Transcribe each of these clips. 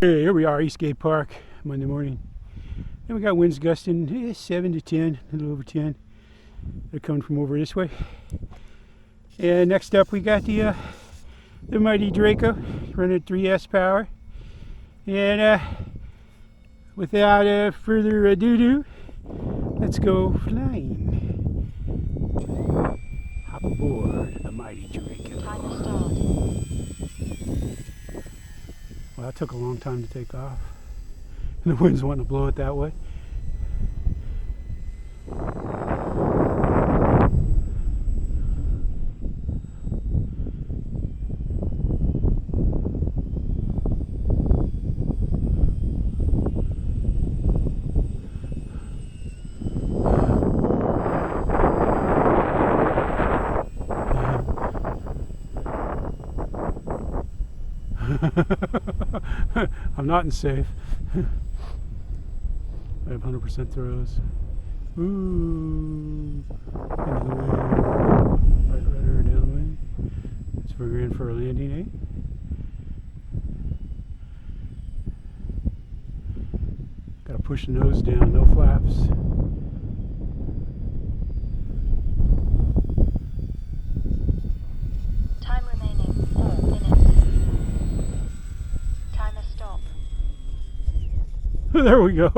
Hey, here we are, Eastgate Park, Monday morning. And we got winds gusting 7 to 10, a little over 10. They're coming from over this way. And next up we got the mighty Draco running at 3S power. And without further ado, let's go flying. Hop aboard the mighty Draco. Time to start. Well, that took a long time to take off. And the wind's wanting to blow it that way. I'm not in safe. I have 100% throws. Ooh, into the wind. Right rudder, downwind. So we're in for a landing, eh? Gotta push the nose down, no flaps. Time remaining 4 minutes. Time to stop. There we go.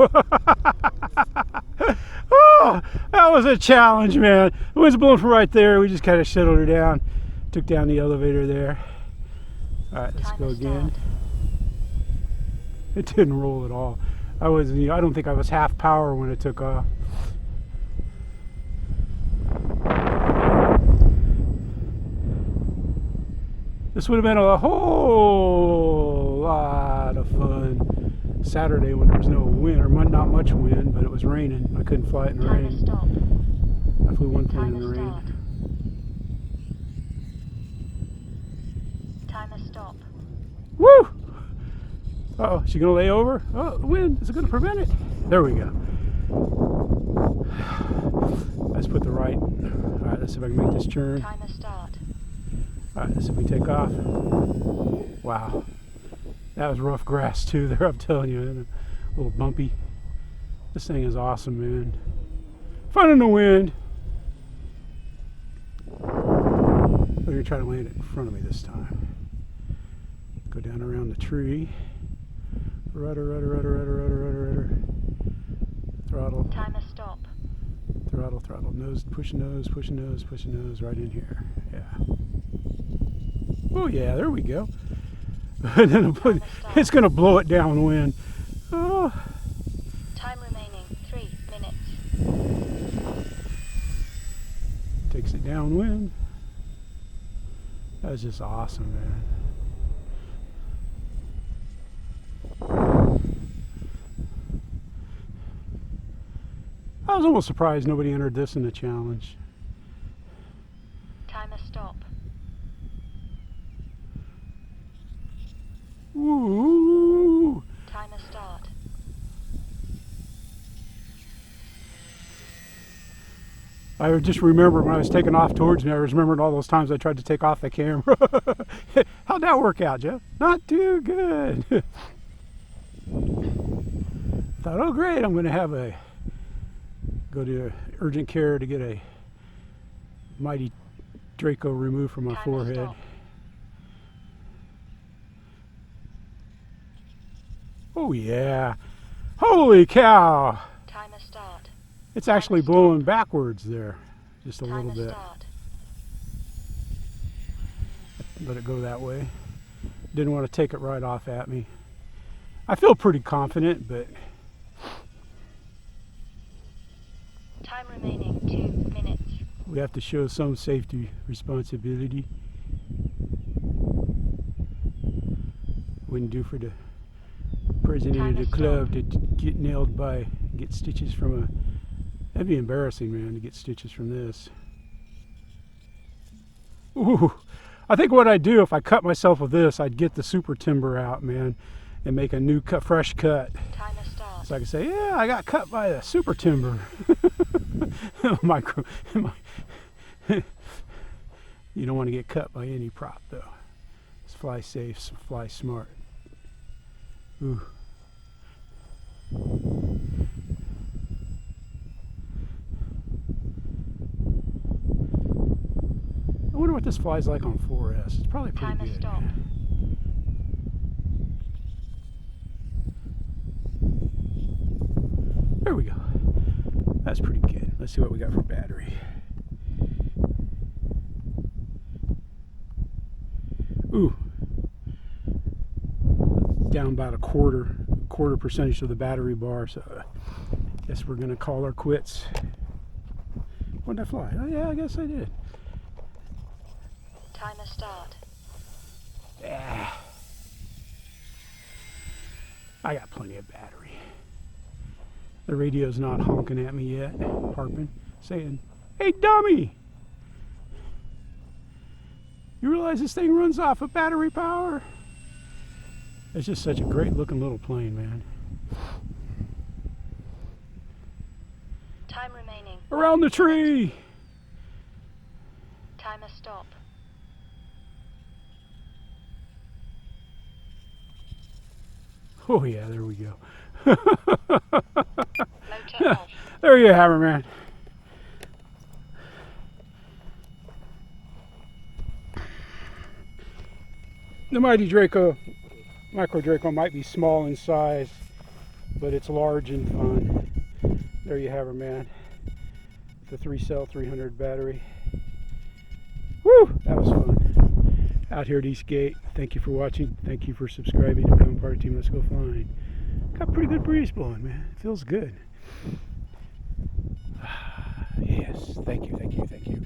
Oh, that was a challenge, man. The wind's blowing from right there. We just kind of settled her down. Took down the elevator there. All right, let's Time go to again. start. It didn't roll at all. I don't think I was half power when it took off. This would have been a whole lot of fun Saturday when there was no wind, or not much wind, but it was raining. I couldn't fly it in the Time to rain. stop. I flew one plane Time in to the rain. start. Time to stop. Woo! Uh-oh, is she gonna lay over? Oh, the wind, is it gonna prevent it? There we go. Let's put the right. All right, let's see if I can make this turn. Time to start. All right, let's see if we take off. Wow. That was rough grass too there, I'm telling you. A little bumpy. This thing is awesome, man. Fun in the wind. We're gonna try to land it in front of me this time. Go down around the tree. Rudder, rudder, rudder, rudder, rudder, rudder, rudder. Throttle, Time to stop. throttle, throttle. Nose, push nose, push nose, push nose, right in here. Yeah. Oh yeah, there we go. And then it's gonna blow it downwind. Oh. Time remaining 3 minutes. Takes it downwind. That's just awesome, man. I was almost surprised nobody entered this in the challenge. Time to stop. Ooh. Time to start. I just remember when I was taking off towards me, I was remembering all those times I tried to take off the camera. How'd that work out, Jeff? Not too good. Thought, oh great, I'm going to have go to urgent care to get a mighty Draco removed from my Time to forehead. stop. Oh yeah. Holy cow. Time to start. It's actually blowing backwards there. Just a Time little to bit. start. Let it go that way. Didn't want to take it right off at me. I feel pretty confident, but Time remaining 2 minutes. we have to show some safety responsibility. Wouldn't do for the president Time of to the club to get nailed by, get stitches from a, that'd be embarrassing, man, to get stitches from this. Ooh, I think what I'd do if I cut myself with this, I'd get the super timber out, man, and make a new cut, fresh cut. Time to start. So I can say, yeah, I got cut by the super timber. You don't want to get cut by any prop, though. Just fly safe, fly smart. Ooh. I wonder what this flies like on 4S. It's probably pretty Timer good. stop. There we go. That's pretty good. Let's see what we got for battery. Ooh. Down about a quarter percentage of the battery bar, so I guess we're gonna call her quits. What did I fly? Oh yeah, I guess I did. Timer start. Yeah. I got plenty of battery. The radio's not honking at me yet, harping, saying, "Hey dummy! You realize this thing runs off of battery power?" It's just such a great looking little plane, man. Time remaining. Around the tree! Timer stop. Oh yeah, there we go. Motor off. There you have it, man. The mighty Draco, micro Draco, might be small in size, but it's large and fun. There you have her, man. The 3-cell 300 battery. Woo! That was fun. Out here at Eastgate. Thank you for watching. Thank you for subscribing and becoming part of Team Let's Go Flying. Got a pretty good breeze blowing, man. It feels good. Yes, thank you, thank you, thank you.